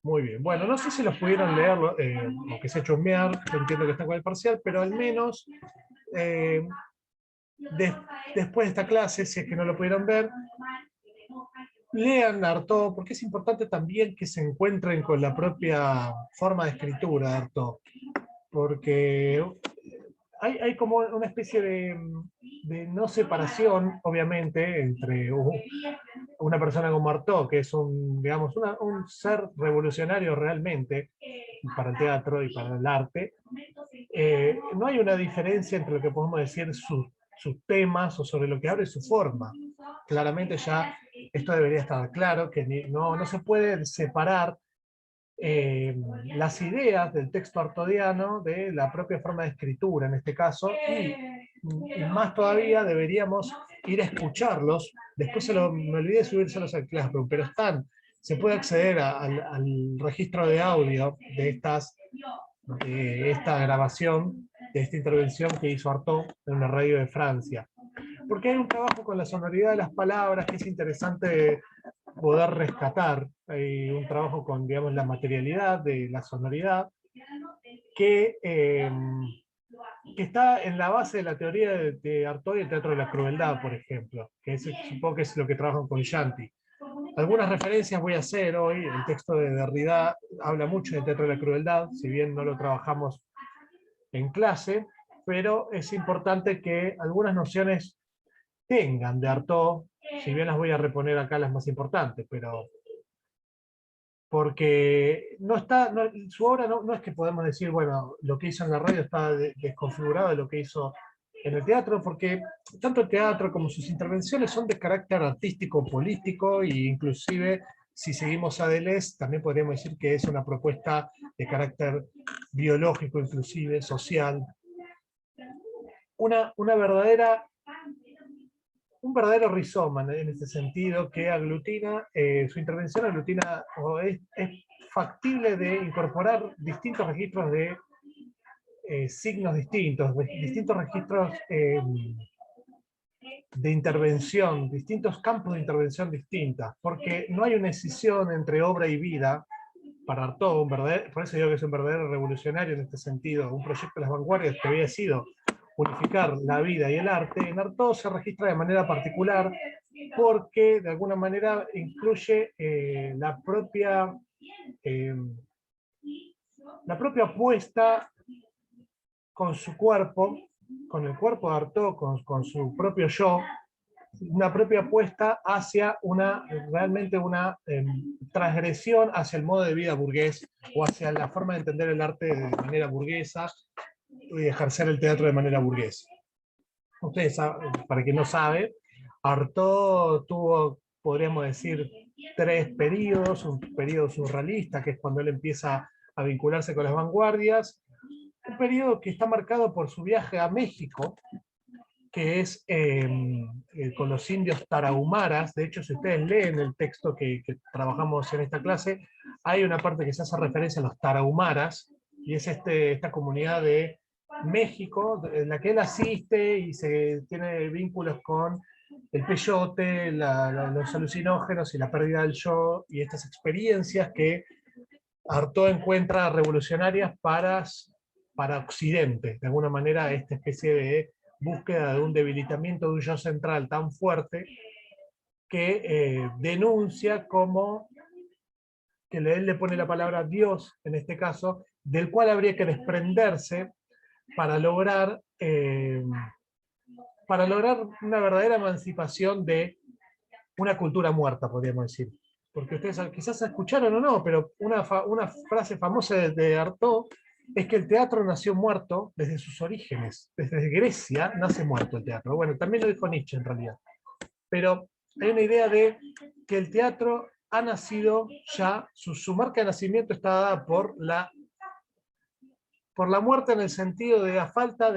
Muy bien. Bueno, no sé si los pudieron leer, o que se chusmear, yo entiendo que está con el parcial, pero al menos eh, des- después de esta clase, si es que no lo pudieron ver, lean Artaud, porque es importante también que se encuentren con la propia forma de escritura de Artaud, porque hay como una especie de no separación, obviamente, entre una persona como Artaud, que es un, digamos, un ser revolucionario realmente para el teatro y para el arte. No hay una diferencia entre lo que podemos decir sus temas o sobre lo que habla y su forma. Claramente ya esto debería estar claro, que no se puede separar las ideas del texto artodiano de la propia forma de escritura en este caso, y más todavía deberíamos ir a escucharlos. Después me olvidé de subírselos al Classroom, pero se puede acceder al registro de audio de esta grabación, de esta intervención que hizo Artaud en una radio de Francia. Porque hay un trabajo con la sonoridad de las palabras que es interesante poder rescatar. Hay un trabajo con, digamos, la materialidad de la sonoridad que, que está en la base de la teoría de Artaud y el teatro de la crueldad, por ejemplo, que supongo que es lo que trabajan con Shanti. Algunas referencias voy a hacer hoy. El texto de Derrida habla mucho del teatro de la crueldad, si bien no lo trabajamos en clase, pero es importante que algunas nociones tengan de Artaud, si bien las voy a reponer acá las más importantes, pero porque su obra no es que podemos decir, bueno, lo que hizo en la radio está desconfigurado de lo que hizo en el teatro, porque tanto el teatro como sus intervenciones son de carácter artístico, político, e inclusive, si seguimos a Deleuze, también podríamos decir que es una propuesta de carácter biológico, inclusive, social. Una verdadera un verdadero rizoma en este sentido que aglutina, su intervención aglutina, o es factible de incorporar distintos registros de signos distintos, distintos registros de intervención, distintos campos de intervención distintas, porque no hay una escisión entre obra y vida para Artaud, por eso digo que es un verdadero revolucionario en este sentido, un proyecto de las vanguardias que había sido unificar la vida y el arte. En Artaud se registra de manera particular porque de alguna manera incluye eh, la propia apuesta con su cuerpo, con el cuerpo de Artaud, con su propio yo, una propia apuesta hacia realmente una transgresión hacia el modo de vida burgués o hacia la forma de entender el arte de manera burguesa y ejercer el teatro de manera burguesa. Ustedes saben, para quien no sabe, Artaud tuvo, podríamos decir, tres periodos: un periodo surrealista, que es cuando él empieza a vincularse con las vanguardias, un periodo que está marcado por su viaje a México, que es con los indios tarahumaras. De hecho, si ustedes leen el texto que trabajamos en esta clase, hay una parte que se hace referencia a los tarahumaras, y es esta comunidad de México, en la que él asiste y se tiene vínculos con el peyote, los alucinógenos y la pérdida del yo, y estas experiencias que Artaud encuentra revolucionarias para Occidente. De alguna manera, esta especie de búsqueda de un debilitamiento de un yo central tan fuerte que denuncia como que él le pone la palabra Dios, en este caso, del cual habría que desprenderse para lograr, eh, para lograr una verdadera emancipación de una cultura muerta, podríamos decir. Porque ustedes quizás escucharon o no, pero una frase famosa de Artaud es que el teatro nació muerto desde sus orígenes. Desde Grecia nace muerto el teatro. Bueno, también lo dijo Nietzsche en realidad. Pero hay una idea de que el teatro ha nacido ya, su marca de nacimiento está dada por la muerte, en el sentido de la falta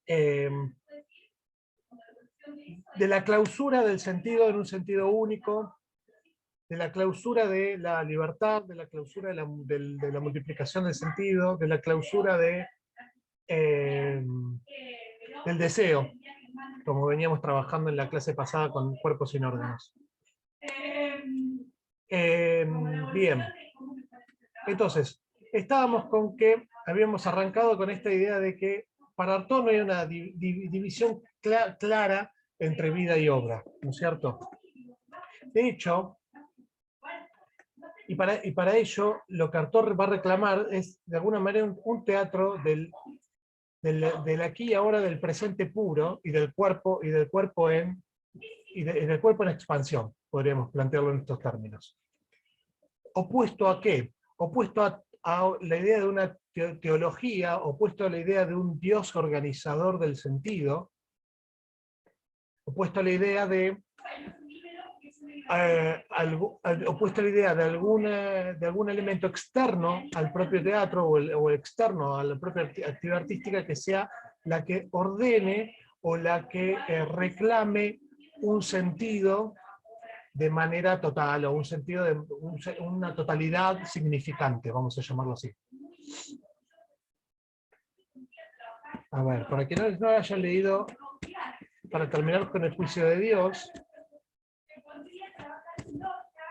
eh, de la clausura del sentido en un sentido único, de la clausura de la libertad, de la clausura de la multiplicación del sentido, de la clausura eh, del deseo, como veníamos trabajando en la clase pasada con cuerpos sin órganos. Bien. Entonces, estábamos con que habíamos arrancado con esta idea de que para Artaud no hay una división clara entre vida y obra, ¿no es cierto? De hecho, y para ello, lo que Artaud va a reclamar es, de alguna manera, un teatro del aquí y ahora, del presente puro, y del cuerpo en expansión, podríamos plantearlo en estos términos. ¿Opuesto a qué? Opuesto a la idea de una teología, opuesto a la idea de un Dios organizador del sentido, opuesto a la idea de opuesto a la idea de algún elemento externo al propio teatro o externo a la propia actividad artística que sea la que ordene o la que reclame un sentido de manera total, o un sentido de una totalidad significante, vamos a llamarlo así. A ver, para que no hayan leído, para terminar con el juicio de Dios,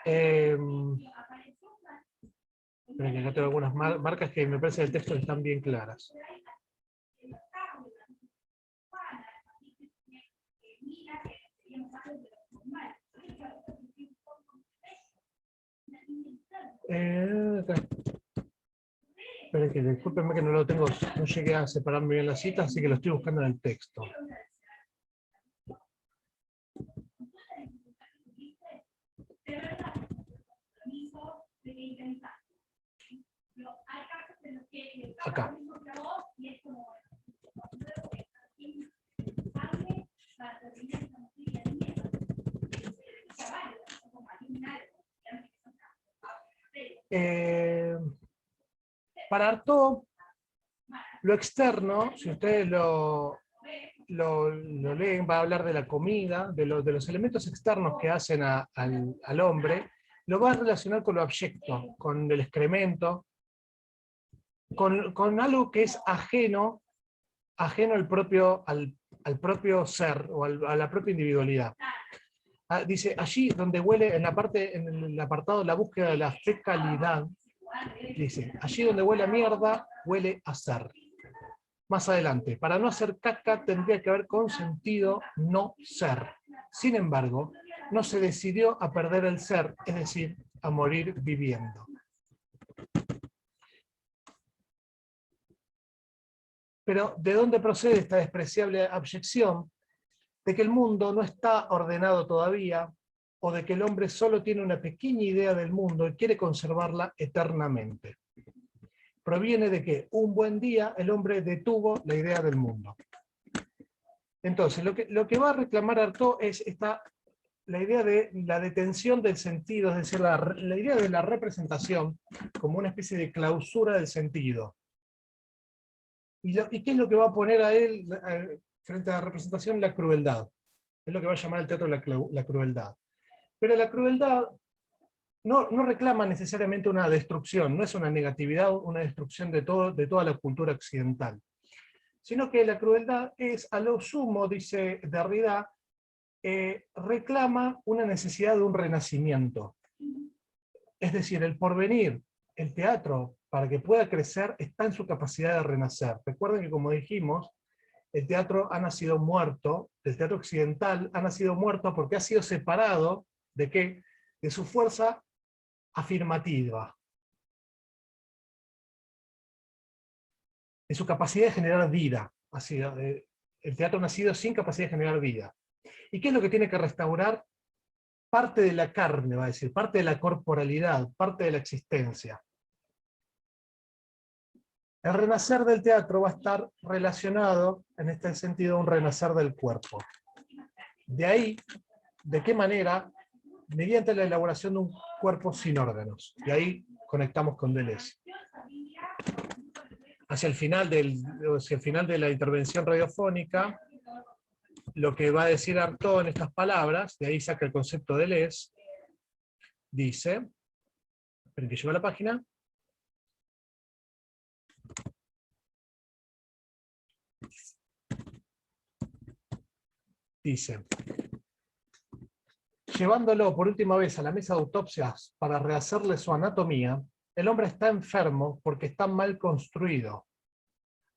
pero que acá tengo algunas marcas que me parece que el texto están bien claras. Esperen que discúlpenme que no lo tengo, no llegué a separarme bien las citas, así que lo estoy buscando en el texto. Acá. Para Artaud, lo externo, si ustedes lo leen, va a hablar de la comida, de los elementos externos que hacen al hombre, lo va a relacionar con lo abyecto, con el excremento, con algo que es ajeno al propio ser, o a la propia individualidad. Dice, allí donde huele, en el apartado de la búsqueda de la fecalidad, dice, allí donde huele a mierda, huele a ser. Más adelante, para no hacer caca tendría que haber consentido no ser. Sin embargo, no se decidió a perder el ser, es decir, a morir viviendo. Pero, ¿de dónde procede esta despreciable abyección? De que el mundo no está ordenado todavía, o de que el hombre solo tiene una pequeña idea del mundo y quiere conservarla eternamente. Proviene de que un buen día el hombre detuvo la idea del mundo. Entonces, lo que va a reclamar Artaud es la idea de la detención del sentido, es decir, la idea de la representación como una especie de clausura del sentido. ¿Y qué es lo que va a poner a él frente a la representación? La crueldad. Es lo que va a llamar el teatro la crueldad. Pero la crueldad no reclama necesariamente una destrucción, no es una negatividad, una destrucción de toda la cultura occidental, sino que la crueldad es, a lo sumo, dice Derrida, reclama una necesidad de un renacimiento. Es decir, el porvenir, el teatro, para que pueda crecer, está en su capacidad de renacer. Recuerden que, como dijimos, el teatro ha nacido muerto, el teatro occidental ha nacido muerto porque ha sido separado ¿de qué? De su fuerza afirmativa, de su capacidad de generar vida. El teatro ha nacido sin capacidad de generar vida. ¿Y qué es lo que tiene que restaurar? Parte de la carne, va a decir, parte de la corporalidad, parte de la existencia. El renacer del teatro va a estar relacionado, en este sentido, a un renacer del cuerpo. De ahí, ¿de qué manera? Mediante la elaboración de un cuerpo sin órganos. Y ahí conectamos con Deleuze. Hacia el final de la intervención radiofónica, lo que va a decir Artaud en estas palabras, de ahí saca el concepto de Deleuze, dice, esperen que llevo a la página, dice, llevándolo por última vez a la mesa de autopsias para rehacerle su anatomía, el hombre está enfermo porque está mal construido.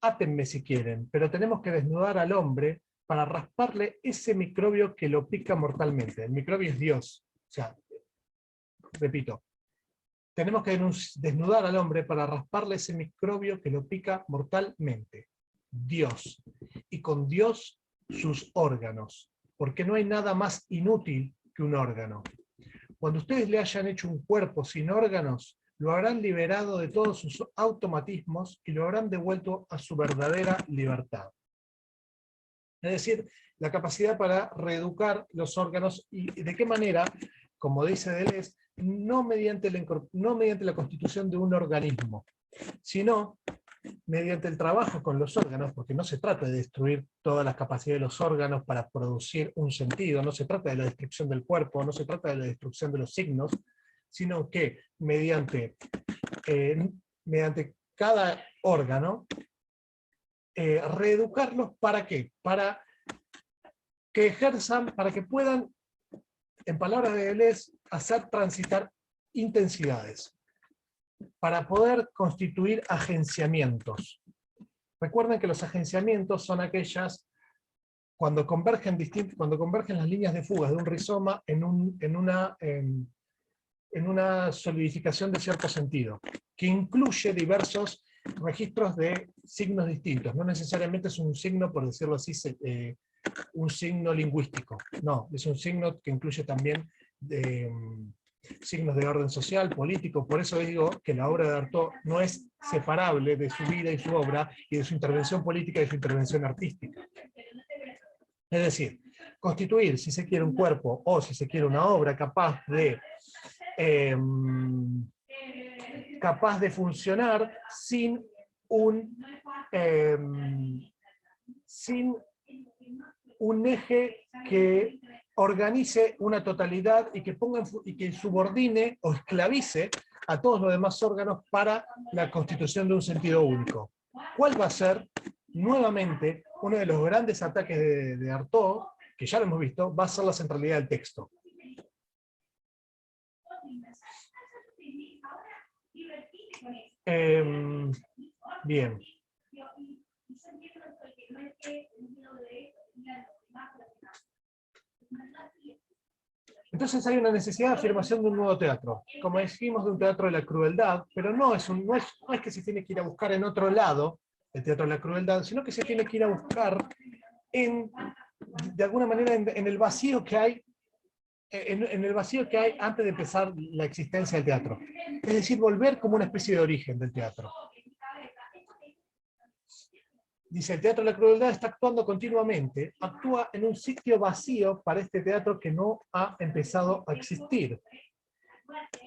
Átenme si quieren, pero tenemos que desnudar al hombre para rasparle ese microbio que lo pica mortalmente. El microbio es Dios. O sea, repito, tenemos que desnudar al hombre para rasparle ese microbio que lo pica mortalmente. Dios. Y con Dios sus órganos. Porque no hay nada más inútil que un órgano. Cuando ustedes le hayan hecho un cuerpo sin órganos, lo habrán liberado de todos sus automatismos y lo habrán devuelto a su verdadera libertad. Es decir, la capacidad para reeducar los órganos y de qué manera, como dice Deleuze, no mediante la constitución de un organismo, sino mediante el trabajo con los órganos, porque no se trata de destruir todas las capacidades de los órganos para producir un sentido, no se trata de la destrucción del cuerpo, no se trata de la destrucción de los signos, sino que mediante cada órgano, reeducarlos, ¿para qué? Para que ejerzan, para que puedan, en palabras de Deleuze, hacer transitar intensidades, para poder constituir agenciamientos. Recuerden que los agenciamientos son aquellas cuando convergen las líneas de fugas de un rizoma en una solidificación de cierto sentido, que incluye diversos registros de signos distintos. No necesariamente es un signo, por decirlo así, un signo lingüístico. No, es un signo que incluye también signos de orden social, político. Por eso digo que la obra de Artaud no es separable de su vida y su obra, y de su intervención política y de su intervención artística. Es decir, constituir, si se quiere, un cuerpo, o si se quiere, una obra capaz de funcionar sin un eje que organice una totalidad y que subordine o esclavice a todos los demás órganos para la constitución de un sentido único. ¿Cuál va a ser, nuevamente, uno de los grandes ataques de Artaud, que ya lo hemos visto, va a ser la centralidad del texto? Bien. Entonces hay una necesidad de afirmación de un nuevo teatro. Como dijimos, de un teatro de la crueldad, pero no es que se tiene que ir a buscar en otro lado el teatro de la crueldad, sino que se tiene que ir a buscar de alguna manera en el vacío que hay en el vacío que hay antes de empezar la existencia del teatro. Es decir, volver como una especie de origen del teatro. Dice, el teatro de la crueldad está actuando continuamente, actúa en un sitio vacío para este teatro que no ha empezado a existir.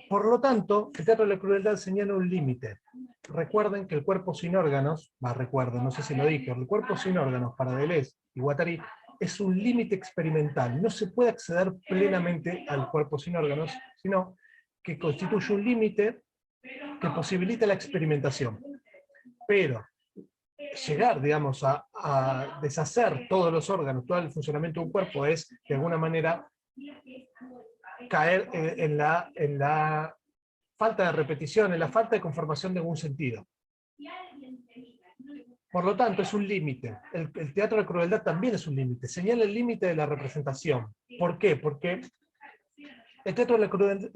Por lo tanto, el teatro de la crueldad señala un límite. Recuerden que el cuerpo sin órganos, no sé si lo dije, el cuerpo sin órganos para Deleuze y Guattari es un límite experimental. No se puede acceder plenamente al cuerpo sin órganos, sino que constituye un límite que posibilita la experimentación. Pero llegar, digamos, a deshacer todos los órganos, todo el funcionamiento de un cuerpo es, de alguna manera, caer en la falta de repetición, en la falta de conformación de algún sentido. Por lo tanto, es un límite. El teatro de crueldad también es un límite. Señala el límite de la representación. ¿Por qué? Porque el teatro de la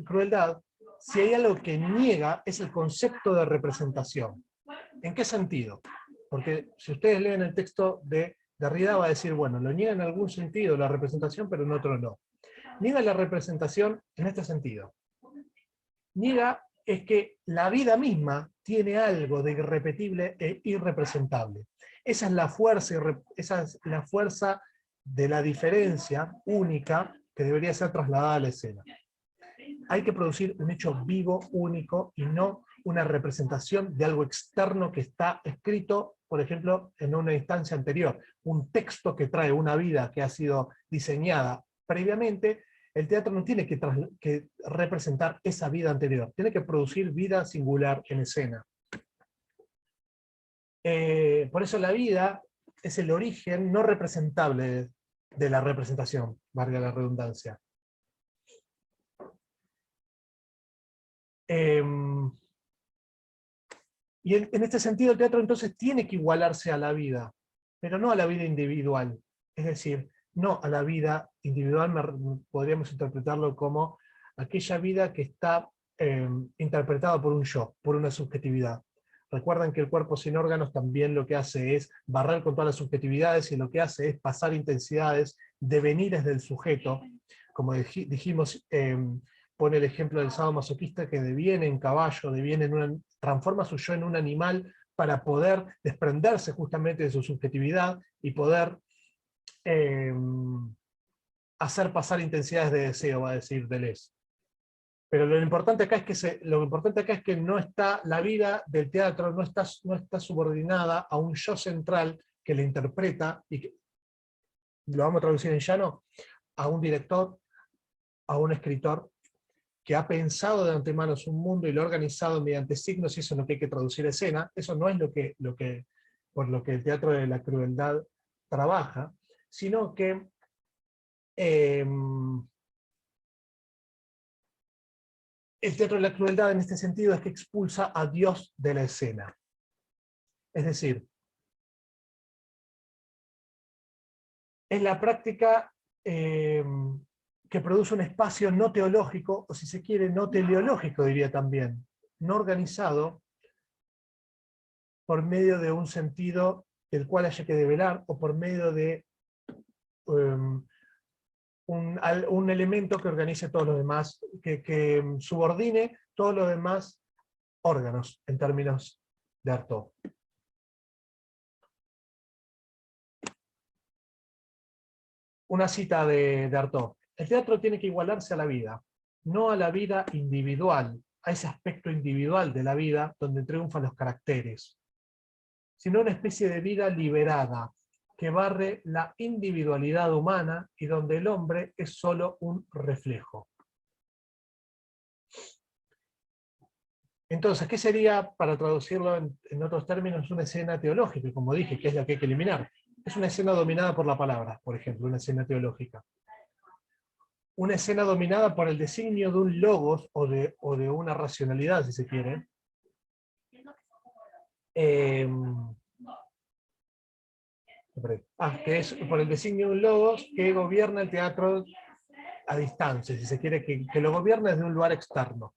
crueldad, si hay algo que niega, es el concepto de representación. ¿En qué sentido? Porque si ustedes leen el texto de Derrida, va a decir, bueno, lo niega en algún sentido la representación, pero en otro no. Niega la representación en este sentido. Niega es que la vida misma tiene algo de irrepetible e irrepresentable. Esa es la fuerza de la diferencia única que debería ser trasladada a la escena. Hay que producir un hecho vivo, único, y no una representación de algo externo que está escrito, por ejemplo, en una instancia anterior. Un texto que trae una vida que ha sido diseñada previamente. El teatro no tiene que representar esa vida anterior, tiene que producir vida singular en escena. Por eso la vida es el origen no representable de la representación, valga la redundancia. Y en este sentido el teatro entonces tiene que igualarse a la vida, pero no a la vida individual. Es decir, no a la vida individual, podríamos interpretarlo como aquella vida que está interpretada por un yo, por una subjetividad. Recuerden que el cuerpo sin órganos también lo que hace es barrer con todas las subjetividades y lo que hace es pasar intensidades, devenires del sujeto. Como dijimos, pone el ejemplo del sadomasoquista que deviene en caballo, transforma su yo en un animal para poder desprenderse justamente de su subjetividad y poder hacer pasar intensidades de deseo, va a decir Deleuze. Pero lo importante acá es que no está, la vida del teatro no está subordinada a un yo central que le interpreta, y que, lo vamos a traducir en llano, a un director, a un escritor, que ha pensado de antemano un mundo y lo ha organizado mediante signos, y eso es lo que hay que traducir a escena. Eso no es por lo que el teatro de la crueldad trabaja, sino que el teatro de la crueldad en este sentido es que expulsa a Dios de la escena. Es decir, es la práctica que produce un espacio no teológico, o si se quiere, no teleológico, diría también, no organizado por medio de un sentido del cual haya que develar, o por medio de un elemento que organice todos los demás, que subordine todos los demás órganos, en términos de Artaud. Una cita de Artaud. El teatro tiene que igualarse a la vida, no a la vida individual, a ese aspecto individual de la vida donde triunfan los caracteres, sino una especie de vida liberada, que barre la individualidad humana y donde el hombre es solo un reflejo. Entonces, ¿qué sería, para traducirlo en otros términos, una escena teológica? Como dije, que es la que hay que eliminar. Es una escena dominada por la palabra, por ejemplo, una escena teológica. Una escena dominada por el designio de un logos o de una racionalidad, si se quiere. Que es por el designio de un logos que gobierna el teatro a distancia, si se quiere, que lo gobierna desde un lugar externo.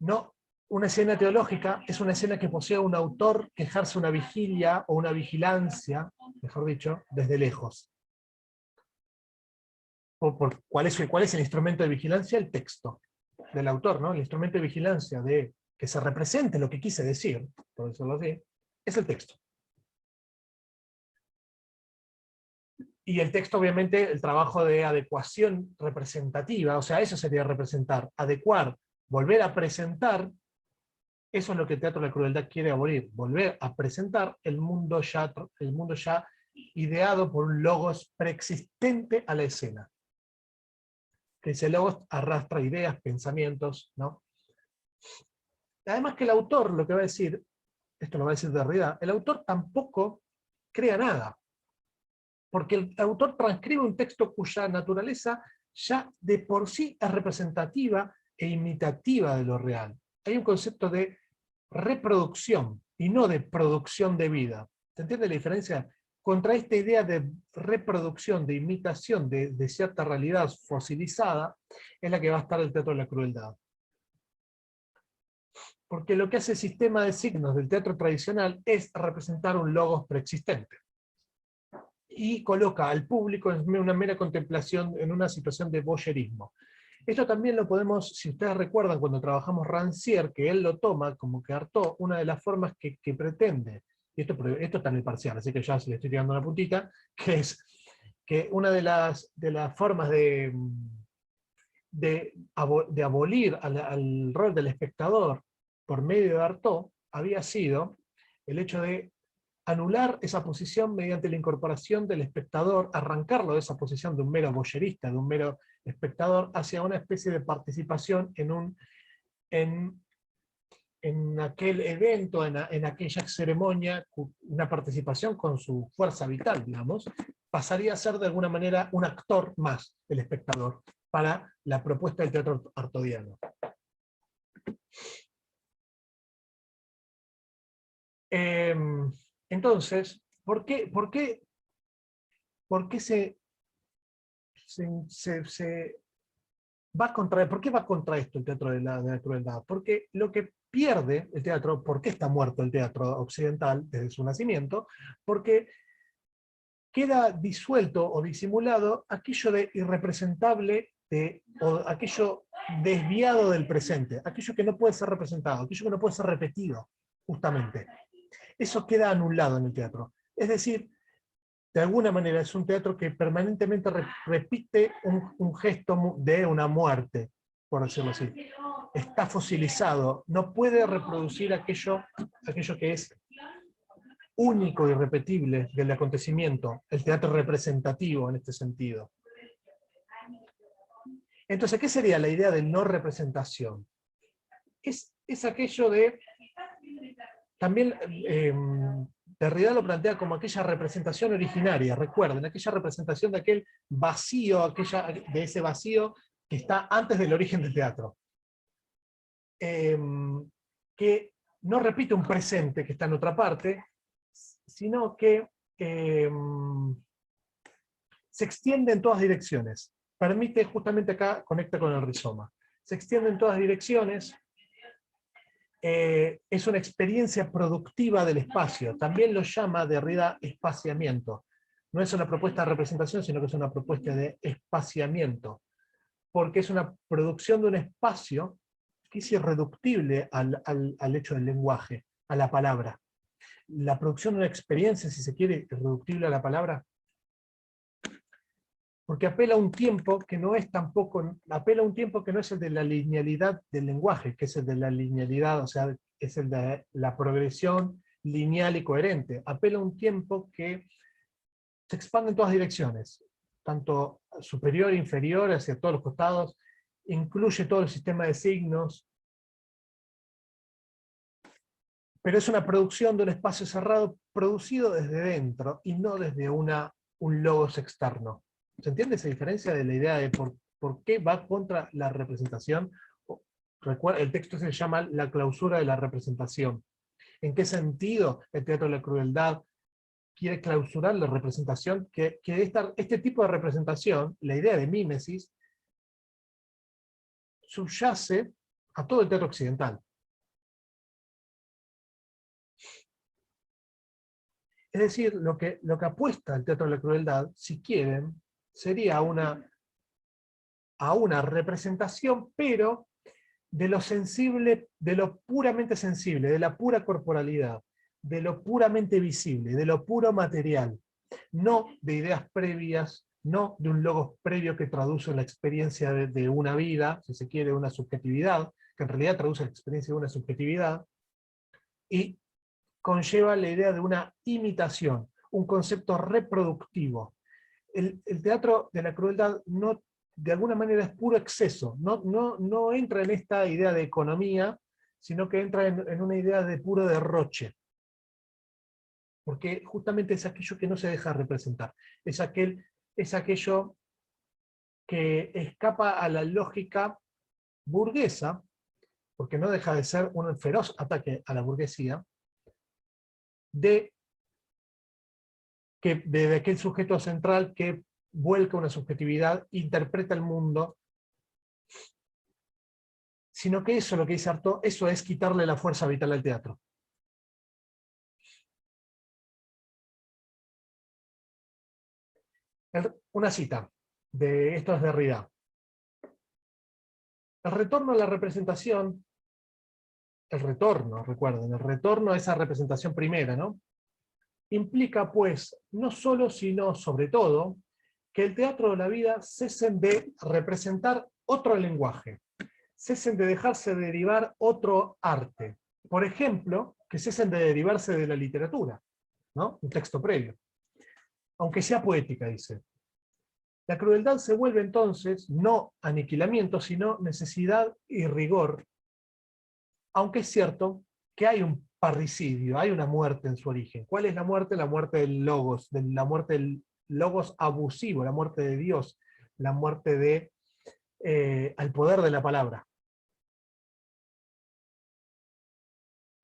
No, una escena teológica es una escena que posee un autor que ejerce una vigilia o una vigilancia, mejor dicho, desde lejos. ¿Cuál es el instrumento de vigilancia? El texto del autor, ¿no? El instrumento de vigilancia de que se represente lo que quise decir, por decirlo así, es el texto. Y el texto, obviamente, el trabajo de adecuación representativa, o sea, eso sería representar, adecuar, volver a presentar. Eso es lo que el teatro de la crueldad quiere abolir, volver a presentar el mundo ya ideado por un logos preexistente a la escena. Que ese logos arrastra ideas, pensamientos, ¿no? Además que el autor, lo que va a decir, esto lo va a decir Derrida, el autor tampoco crea nada, porque el autor transcribe un texto cuya naturaleza ya de por sí es representativa e imitativa de lo real. Hay un concepto de reproducción y no de producción de vida. ¿Se entiende la diferencia? Contra esta idea de reproducción, de imitación de cierta realidad fosilizada, es la que va a estar el teatro de la crueldad. Porque lo que hace el sistema de signos del teatro tradicional es representar un logos preexistente. Y coloca al público en una mera contemplación, en una situación de voyeurismo. Esto también lo podemos, si ustedes recuerdan cuando trabajamos Rancière, que él lo toma como que Artaud, una de las formas que pretende, y esto está en el parcial, así que ya se le estoy tirando una puntita, que es que una de las formas de abolir al rol del espectador por medio de Artaud había sido el hecho de anular esa posición mediante la incorporación del espectador, arrancarlo de esa posición de un mero voyerista, de un mero espectador, hacia una especie de participación en aquel evento, en aquella ceremonia, una participación con su fuerza vital, digamos, pasaría a ser de alguna manera un actor más, el espectador, para la propuesta del teatro artodiano. Entonces, por qué se va contra, ¿por qué va contra esto el teatro de la crueldad? Porque lo que pierde el teatro, ¿por qué está muerto el teatro occidental desde su nacimiento? Porque queda disuelto o disimulado aquello de irrepresentable o aquello desviado del presente, aquello que no puede ser representado, aquello que no puede ser repetido, justamente. Eso queda anulado en el teatro. Es decir, de alguna manera es un teatro que permanentemente repite un gesto de una muerte, por decirlo así. Está fosilizado, no puede reproducir aquello que es único y irrepetible del acontecimiento, el teatro representativo en este sentido. Entonces, ¿qué sería la idea de no representación? Es aquello de... También Derrida lo plantea como aquella representación originaria, recuerden, aquella representación de aquel vacío, de ese vacío que está antes del origen del teatro. Que no repite un presente que está en otra parte, sino que se extiende en todas direcciones. Permite, justamente acá, conecta con el rizoma. Se extiende en todas direcciones, es una experiencia productiva del espacio. También lo llama Derrida espaciamiento. No es una propuesta de representación, sino que es una propuesta de espaciamiento. Porque es una producción de un espacio que es irreductible al hecho del lenguaje, a la palabra. La producción de una experiencia, si se quiere, irreductible a la palabra, porque apela a un tiempo que no es tampoco, apela a un tiempo que no es el de la linealidad del lenguaje, que es el de la linealidad, o sea, es el de la progresión lineal y coherente. Apela a un tiempo que se expande en todas direcciones, tanto superior e inferior, hacia todos los costados, incluye todo el sistema de signos, pero es una producción de un espacio cerrado producido desde dentro y no desde un logos externo. ¿Se entiende esa diferencia de la idea de por qué va contra la representación? Recuerda, el texto se llama La clausura de la representación. ¿En qué sentido el teatro de la crueldad quiere clausurar la representación? Que este tipo de representación, la idea de mímesis, subyace a todo el teatro occidental. Es decir, lo que apuesta el teatro de la crueldad, si quieren, sería a una representación, pero de lo sensible, de lo puramente sensible, de la pura corporalidad, de lo puramente visible, de lo puro material, no de ideas previas, no de un logos previo que traduce la experiencia de una vida, si se quiere, una subjetividad, que en realidad traduce la experiencia de una subjetividad, y conlleva la idea de una imitación, un concepto reproductivo. El teatro de la crueldad no, de alguna manera es puro exceso, no entra en esta idea de economía, sino que entra en una idea de puro derroche. Porque justamente es aquello que no se deja representar, es aquello que escapa a la lógica burguesa, porque no deja de ser un feroz ataque a la burguesía, de aquel sujeto central que vuelca una subjetividad, interpreta el mundo, sino que eso, lo que dice Artaud, eso es quitarle la fuerza vital al teatro. Una cita, esto es Derrida. El retorno a la representación, recuerden, el retorno a esa representación primera, ¿no? Implica, pues, no solo, sino sobre todo, que el teatro de la vida cesen de representar otro lenguaje, cesen de dejarse derivar otro arte. Por ejemplo, que cesen de derivarse de la literatura, ¿no? Un texto previo. Aunque sea poética, dice. La crueldad se vuelve entonces no aniquilamiento, sino necesidad y rigor, aunque es cierto que hay un parricidio, hay una muerte en su origen. ¿Cuál es la muerte? La muerte del logos, la muerte del logos abusivo, la muerte de Dios, la muerte al poder de la palabra.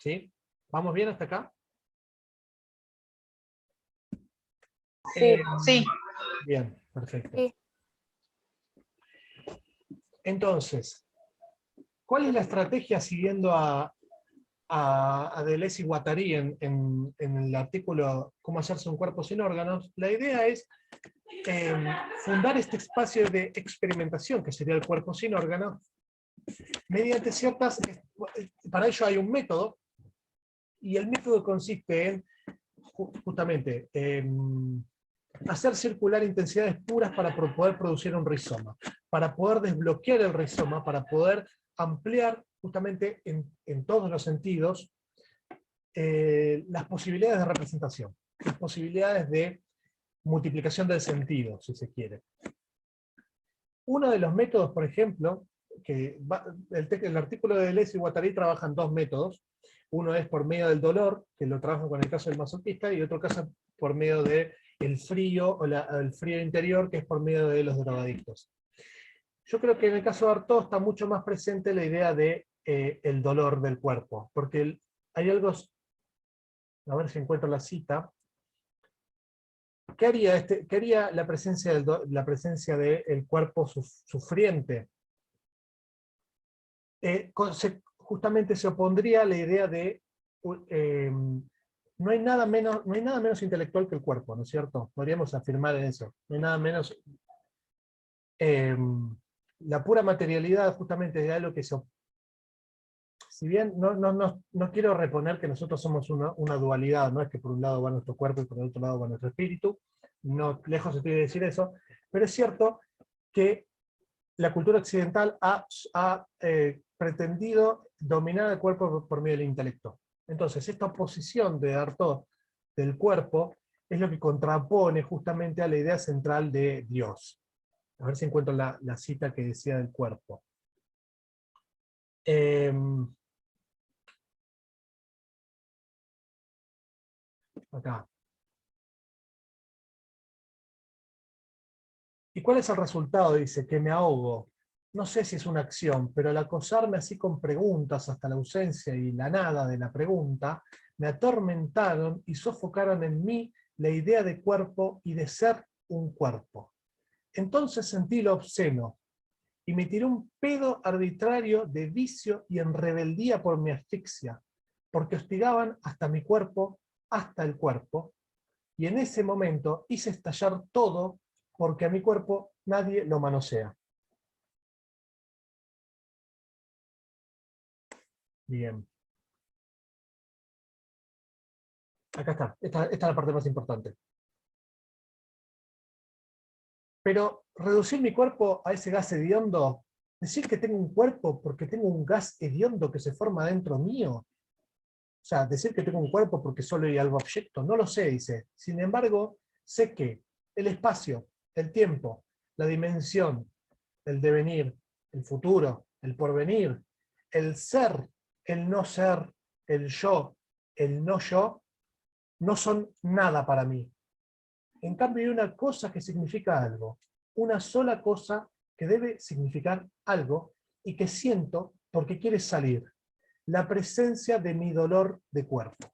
¿Sí? ¿Vamos bien hasta acá? Sí. Sí. Bien, perfecto. Sí. Entonces, ¿cuál es la estrategia siguiendo a Deleuze y Guattari en el artículo Cómo hacerse un cuerpo sin órganos? La idea es fundar este espacio de experimentación, que sería el cuerpo sin órganos, mediante ciertas... Para ello hay un método, y el método consiste en, justamente, hacer circular intensidades puras para poder producir un rizoma, para poder desbloquear el rizoma, para poder ampliar justamente en todos los sentidos las posibilidades de representación, las posibilidades de multiplicación del sentido, si se quiere. Uno de los métodos, por ejemplo, el artículo de Deleuze y Guattari trabajan dos métodos. Uno es por medio del dolor, que lo trabajan con el caso del masoquista, y otro caso por medio del frío, o el frío interior, que es por medio de los drogadictos. Yo creo que en el caso de Artaud está mucho más presente la idea de el dolor del cuerpo, porque hay algo, a ver si encuentro la cita. ¿Qué haría la presencia del cuerpo sufriente? Justamente se opondría a la idea de no hay nada menos intelectual que el cuerpo, ¿no es cierto? Podríamos afirmar en eso. No hay nada menos. La pura materialidad justamente es algo que si bien no quiero reponer que nosotros somos una dualidad, no es que por un lado va nuestro cuerpo y por el otro lado va nuestro espíritu, no, lejos estoy de decir eso, pero es cierto que la cultura occidental ha pretendido dominar el cuerpo por medio del intelecto. Entonces, esta oposición de Artaud del cuerpo es lo que contrapone justamente a la idea central de Dios. A ver si encuentro la cita que decía del cuerpo. Acá. ¿Y cuál es el resultado? Dice, que me ahogo. No sé si es una acción, pero al acosarme así con preguntas hasta la ausencia y la nada de la pregunta, me atormentaron y sofocaron en mí la idea de cuerpo y de ser un cuerpo. Entonces sentí lo obsceno, y me tiró un pedo arbitrario de vicio y en rebeldía por mi asfixia, porque hostigaban hasta mi cuerpo, hasta el cuerpo, y en ese momento hice estallar todo, porque a mi cuerpo nadie lo manosea. Bien. Acá está. Esta es la parte más importante. Pero reducir mi cuerpo a ese gas hediondo, decir que tengo un cuerpo porque tengo un gas hediondo que se forma dentro mío, o sea, decir que tengo un cuerpo porque solo hay algo objeto, no lo sé, dice. Sin embargo, sé que el espacio, el tiempo, la dimensión, el devenir, el futuro, el porvenir, el ser, el no ser, el yo, el no yo, no son nada para mí. En cambio hay una cosa que significa algo, una sola cosa que debe significar algo y que siento porque quiere salir, la presencia de mi dolor de cuerpo.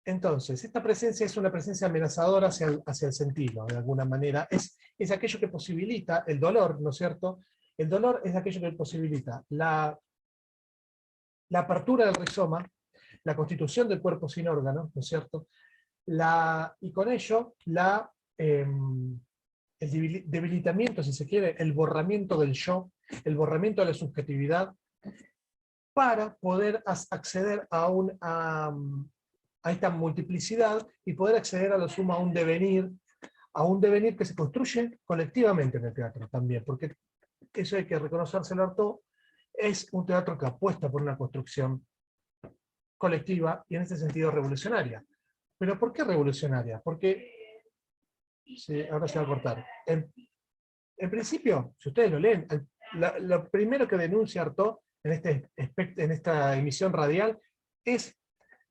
Entonces, esta presencia es una presencia amenazadora hacia el sentido, de alguna manera. Es aquello que posibilita el dolor, ¿no es cierto? El dolor es aquello que posibilita la apertura del rizoma, la constitución del cuerpo sin órganos, ¿no es cierto? Y con ello, el debilitamiento, si se quiere, el borramiento del yo, el borramiento de la subjetividad, para poder acceder a esta multiplicidad y poder acceder a lo sumo a un devenir que se construye colectivamente en el teatro también, porque eso hay que reconocérselo a Artaud, es un teatro que apuesta por una construcción colectiva y en este sentido revolucionaria. ¿Pero por qué revolucionaria? Porque, sí, ahora se va a cortar. En principio, si ustedes lo leen, lo primero que denuncia Artaud en esta emisión radial es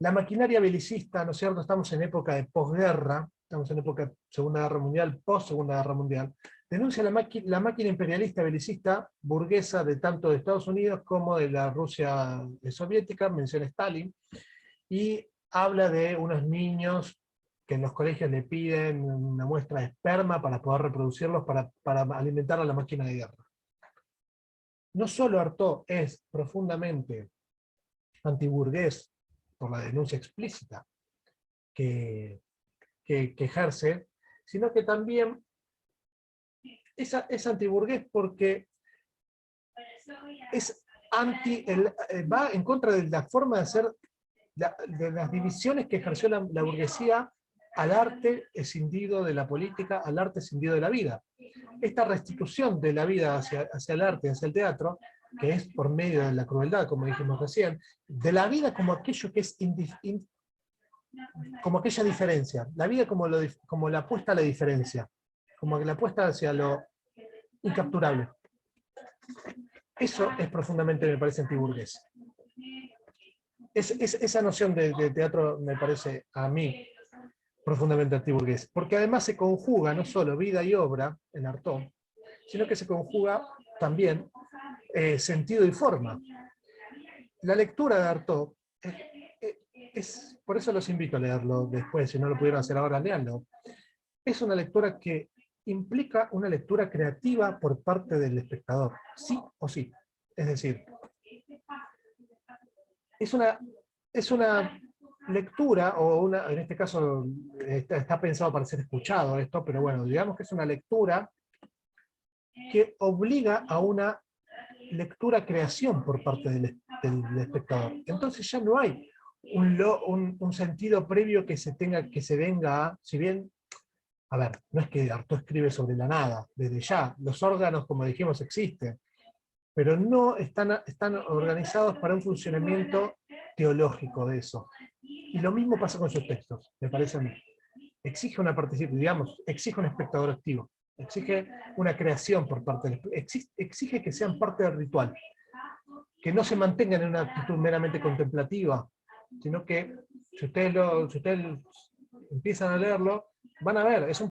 la maquinaria belicista, ¿no es cierto? Estamos en época de posguerra, estamos en época de Segunda Guerra Mundial, post-Segunda Guerra Mundial. denuncia la máquina imperialista, belicista, burguesa de tanto de Estados Unidos como de la Rusia soviética, menciona Stalin, y habla de unos niños que en los colegios le piden una muestra de esperma para poder reproducirlos para alimentar a la máquina de guerra. No solo Artaud es profundamente antiburgués por la denuncia explícita que ejerce, sino que también es antiburgués porque es va en contra de la forma de hacer, de las divisiones que ejerció la burguesía al arte escindido de la política, al arte escindido de la vida. Esta restitución de la vida hacia el arte, hacia el teatro, que es por medio de la crueldad, como dijimos recién, de la vida como aquello que es como aquella diferencia, la vida como la apuesta a la diferencia, como la apuesta hacia lo incapturable. Eso es profundamente, me parece, antiburgués. Esa noción de teatro me parece, a mí, profundamente antiburgués, porque además se conjuga no solo vida y obra en Artaud, sino que se conjuga también sentido y forma. La lectura de Artaud por eso los invito a leerlo después, si no lo pudieron hacer ahora, léanlo. Es una lectura que implica una lectura creativa por parte del espectador, sí o sí. Es decir, es una lectura, o en este caso está pensado para ser escuchado esto, pero bueno, digamos que es una lectura que obliga a una lectura-creación por parte del espectador. Entonces ya no hay un sentido previo que se venga a, si bien, a ver, no es que Artaud escribe sobre la nada, desde ya, los órganos, como dijimos, existen, pero no están organizados para un funcionamiento teológico de eso. Y lo mismo pasa con sus textos, me parece a mí. Exige una participación, digamos, exige un espectador activo, exige una creación por parte del exige que sean parte del ritual, que no se mantengan en una actitud meramente contemplativa, sino que si ustedes empiezan a leerlo, van a ver, es un